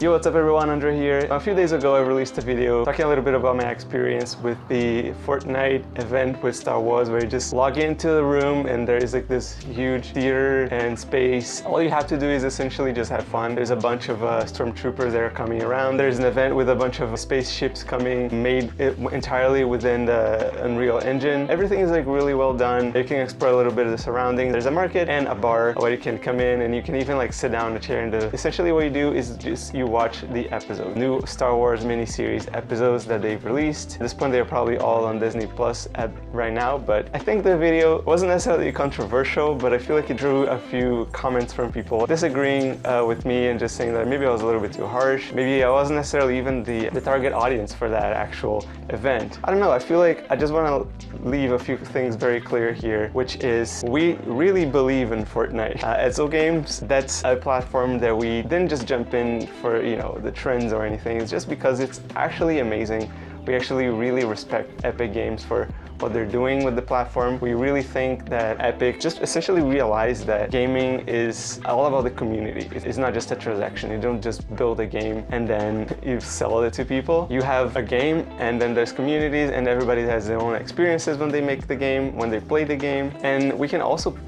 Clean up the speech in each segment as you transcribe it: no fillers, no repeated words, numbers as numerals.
Yo, what's up everyone, Andre here. A few days ago I released a video talking a little bit about my experience with the Fortnite event with Star Wars, where you just log into the room and there is like this huge theater and space. All you have to do is essentially just have fun. There's a bunch of stormtroopers that are coming around. There's an event with a bunch of spaceships coming, made entirely within the Unreal Engine. Everything is like really well done. You can explore a little bit of the surroundings. There's a market and a bar where you can come in and you can even like sit down in a chair, and essentially what you do is just you watch the episodes, new Star Wars miniseries episodes that they've released. At this point, they're probably all on Disney Plus right now, but I think the video wasn't necessarily controversial, but I feel like it drew a few comments from people disagreeing with me and just saying that maybe I was a little bit too harsh. Maybe I wasn't necessarily even the target audience for that actual event. I don't know, I feel like I just want to leave a few things very clear here, which is we really believe in Fortnite. At Zul Games, that's a platform that we didn't just jump in for, the trends or anything. It's just because it's actually amazing. We actually really respect Epic Games for what they're doing with the platform. We really think that Epic just essentially realized that gaming is all about the community. It's not just a transaction. You don't just build a game and then you sell it to people. You have a game and then there's communities, and everybody has their own experiences when they make the game, when they play the game. And we can also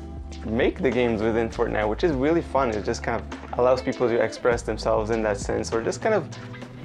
make the games within Fortnite, which is really fun. It just kind of allows people to express themselves in that sense, or just kind of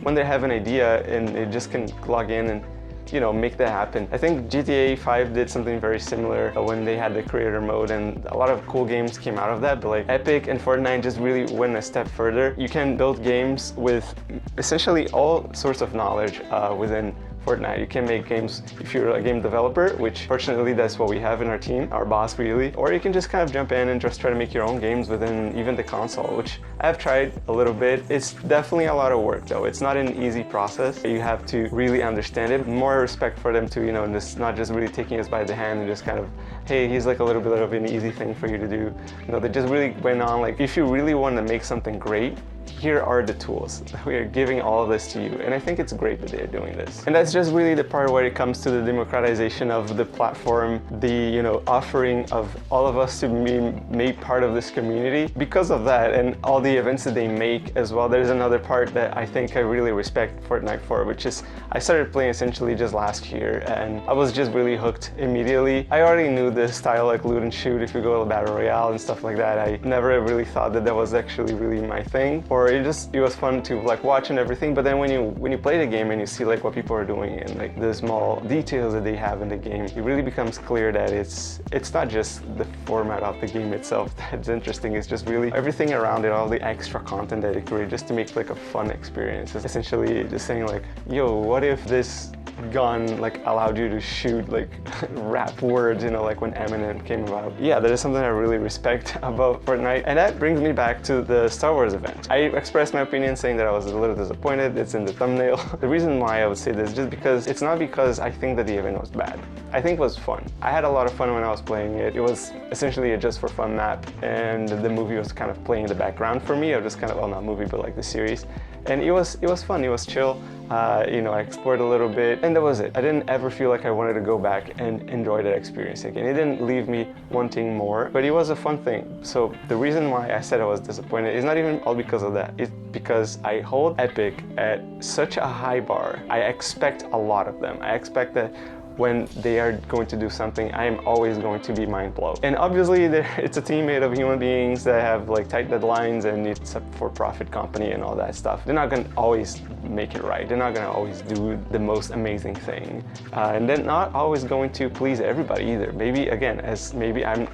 when they have an idea and they just can log in and make that happen. I think GTA 5 did something very similar when they had the creator mode, and a lot of cool games came out of that, but like Epic and Fortnite just really went a step further. You can build games with essentially all sorts of knowledge within Fortnite. You can make games if you're a game developer, which fortunately that's what we have in our team, our boss really, or you can just kind of jump in and just try to make your own games within even the console, which I've tried a little bit. It's definitely a lot of work though. It's not an easy process. You have to really understand it. More respect for them too, and this not just really taking us by the hand and just kind of, hey, he's like a little bit of an easy thing for you to do. They just really went on like, if you really want to make something great, here are the tools. We are giving all of this to you, and I think it's great that they're doing this. And that's just really the part where it comes to the democratization of the platform, the offering of all of us to be made part of this community. Because of that and all the events that they make as well, there's another part that I think I really respect Fortnite for, which is I started playing essentially just last year, and I was just really hooked immediately. I already knew the style, like loot and shoot, if you go to Battle Royale and stuff like that. I never really thought that that was actually really my thing, or it was fun to like watch and everything. But then when you play the game and you see like what people are doing and like the small details that they have in the game, it really becomes clear that it's not just the format of the game itself that's interesting. It's just really everything around it, all the extra content that they create just to make like a fun experience. It's essentially just saying like, yo, what if this gun like allowed you to shoot like rap words, like when Eminem came about. Yeah, that is something I really respect about Fortnite, and that brings me back to the Star Wars event. I expressed my opinion saying that I was a little disappointed. It's in the thumbnail. The reason why I would say this is just because it's not because I think that the event was bad. I think it was fun. I had a lot of fun when I was playing it. It was essentially a just for fun map, and the movie was kind of playing in the background for me. I was just kind of, well, not movie, but like the series. And it was fun, it was chill. I explored a little bit, and that was it. I didn't ever feel like I wanted to go back and enjoy that experience again. It didn't leave me wanting more, but it was a fun thing. So the reason why I said I was disappointed is not even all because of that. It's because I hold Epic at such a high bar. I expect a lot of them. I expect that when they are going to do something, I am always going to be mind blown. And obviously it's a team made of human beings that have like tight deadlines, and it's a for-profit company and all that stuff. They're not gonna always make it right. They're not gonna always do the most amazing thing. And they're not always going to please everybody either. Maybe again, maybe I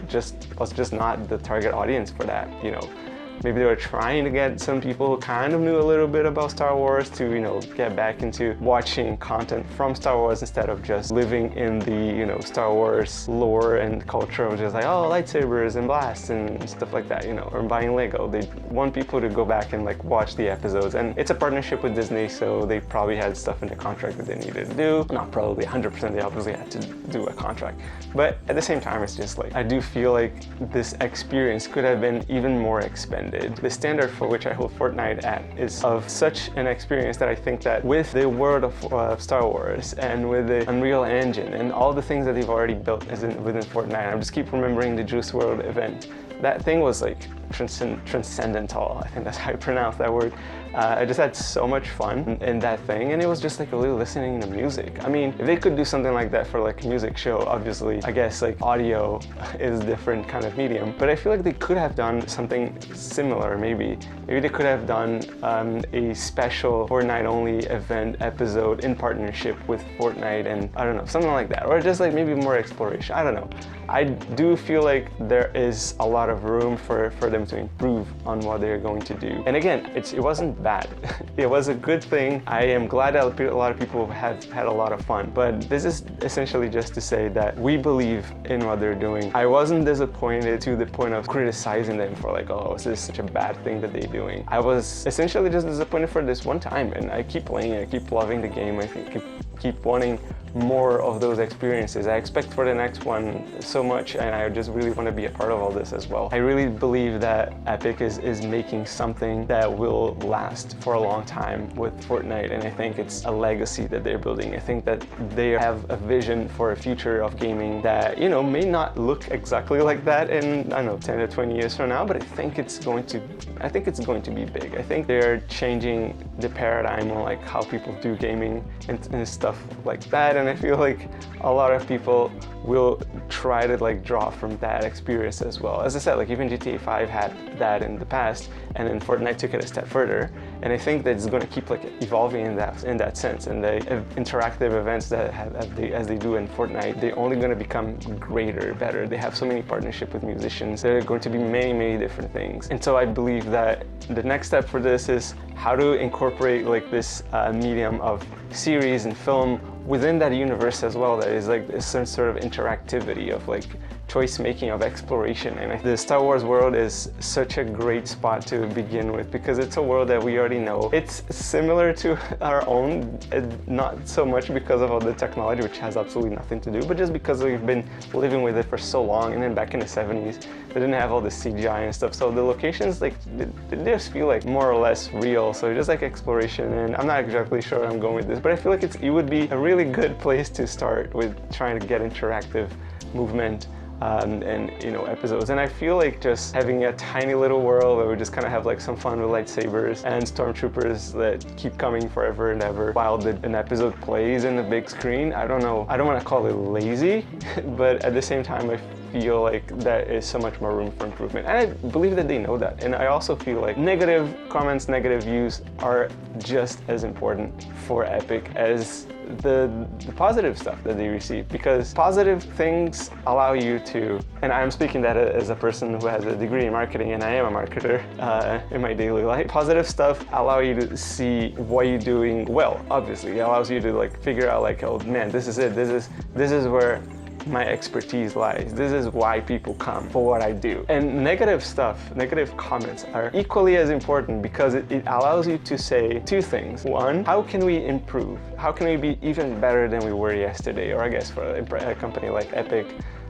was just not the target audience for that, Maybe they were trying to get some people who kind of knew a little bit about Star Wars to, get back into watching content from Star Wars instead of just living in the, Star Wars lore and culture of just like, oh, lightsabers and blasts and stuff like that, or buying Lego. They want people to go back and like watch the episodes. And it's a partnership with Disney, so they probably had stuff in the contract that they needed to do. Not probably 100%, they obviously had to do a contract. But at the same time, it's just like, I do feel like this experience could have been even more expended. The standard for which I hold Fortnite at is of such an experience that I think that with the world of Star Wars and with the Unreal Engine and all the things that they've already built within Fortnite, I just keep remembering the Juice WRLD event that thing was like transcendental. I think that's how you pronounce that word. I just had so much fun in that thing, and it was just like really listening to music. I mean, if they could do something like that for like a music show, obviously, I guess like audio is a different kind of medium, but I feel like they could have done something similar. Maybe they could have done a special Fortnite only event episode in partnership with Fortnite, and I don't know, something like that, or just like maybe more exploration. I don't know. I do feel like there is a lot of room for them to improve on what they're going to do. And again, it wasn't bad. It was a good thing. I am glad that a lot of people have had a lot of fun. But this is essentially just to say that we believe in what they're doing. I wasn't disappointed to the point of criticizing them for like, oh, is this such a bad thing that they're doing? I was essentially just disappointed for this one time, and I keep playing it, I keep loving the game, I keep wanting more of those experiences. I expect for the next one so much, and I just really want to be a part of all this as well. I really believe that Epic is making something that will last for a long time with Fortnite, and I think it's a legacy that they're building. I think that they have a vision for a future of gaming that, you know, may not look exactly like that in, I don't know, 10 to 20 years from now, but I think it's going to be big. I think they're changing the paradigm on like how people do gaming and stuff like that. And I feel like a lot of people will try to like draw from that experience as well. As I said, like even GTA 5 had that in the past, and then Fortnite took it a step further. And I think that it's going to keep like evolving in that sense. And the interactive events that as they do in Fortnite, they're only going to become greater, better. They have so many partnerships with musicians. There are going to be many, many different things. And so I believe that the next step for this is how to incorporate like this medium of series and film within that universe as well, that is like some sort of interactivity of like choice making, of exploration. And the Star Wars world is such a great spot to begin with because it's a world that we already know. It's similar to our own, not so much because of all the technology, which has absolutely nothing to do, but just because we've been living with it for so long. And then back in the 70s, they didn't have all the CGI and stuff, so the locations like they just feel like more or less real. So just like exploration, and I'm not exactly sure where I'm going with this, but I feel like it would be a really good place to start with trying to get interactive movement and you know, episodes. And I feel like just having a tiny little world where we just kind of have like some fun with lightsabers and stormtroopers that keep coming forever and ever while an episode plays in the big screen. I don't know, I don't want to call it lazy, but at the same time I feel like there is so much more room for improvement, and I believe that they know that. And I also feel like negative comments, negative views are just as important for Epic as the positive stuff that they receive, because positive things allow you to, and I'm speaking that as a person who has a degree in marketing, and I am a marketer in my daily life. Positive stuff allow you to see what you're doing well. Obviously, it allows you to like figure out like, oh man, this is it. This is where my expertise lies. This is why people come for what I do. And negative stuff, negative comments are equally as important because it allows you to say two things. One, how can we improve? How can we be even better than we were yesterday? Or I guess for a company like Epic,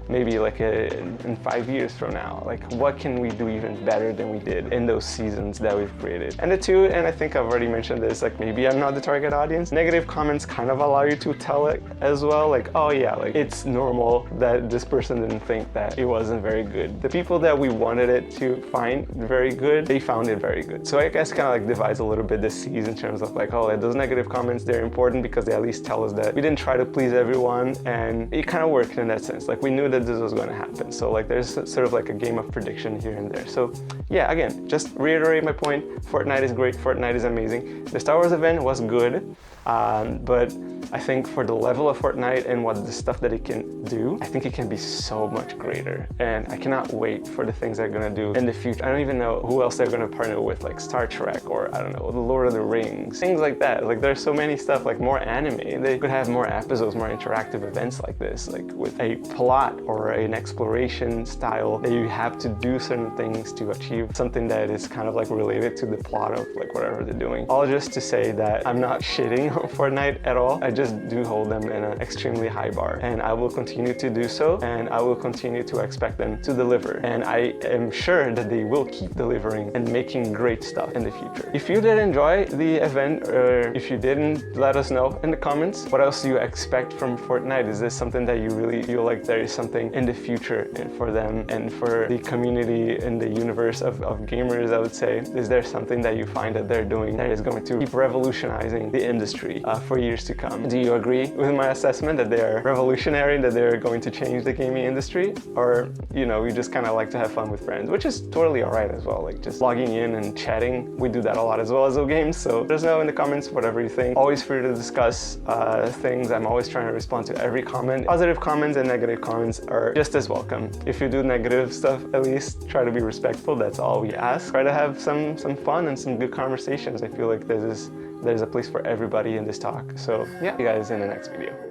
maybe like in 5 years from now, like what can we do even better than we did in those seasons that we've created? And the two, and I think I've already mentioned this, like maybe I'm not the target audience. Negative comments kind of allow you to tell it as well, like, oh yeah, like it's normal that this person didn't think that it wasn't very good. The people that we wanted it to find very good, they found it very good. So I guess kind of like divides a little bit the seas in terms of like, oh, those negative comments, they're important because they at least tell us that we didn't try to please everyone, and it kind of worked in that sense. Like we knew that this was going to happen. So like there's sort of like a game of prediction here and there. So yeah, again, just reiterate my point. Fortnite is great. Fortnite is amazing. The Star Wars event was good, but I think for the level of Fortnite and what the stuff that it can do, I think it can be so much greater. And I cannot wait for the things they're gonna do in the future. I don't even know who else they're gonna partner with, like Star Trek or I don't know, The Lord of the Rings, things like that. Like there's so many stuff, like more anime. They could have more episodes, more interactive events like this, like with a plot or an exploration style that you have to do certain things to achieve something that is kind of like related to the plot of like whatever they're doing. All just to say that I'm not shitting on Fortnite at all. I just do hold them in an extremely high bar, and I will continue to do so, and I will continue to expect them to deliver, and I am sure that they will keep delivering and making great stuff in the future. If you did enjoy the event, or if you didn't, let us know in the comments. What else do you expect from Fortnite? Is this something that you really feel like there is something something in the future for them and for the community in the universe of gamers, I would say? Is there something that you find that they're doing that is going to keep revolutionizing the industry for years to come? Do you agree with my assessment that they are revolutionary, that they're going to change the gaming industry? Or, you know, we just kind of like to have fun with friends, which is totally all right as well. Like just logging in and chatting. We do that a lot as well as Zul Games. So let us know in the comments whatever you think. Always free to discuss things. I'm always trying to respond to every comment. Positive comments and negative comments are just as welcome. If you do negative stuff, at least try to be respectful. That's all we ask. Try to have some fun and some good conversations. I feel like there's a place for everybody in this talk. So yeah, see you guys in the next video.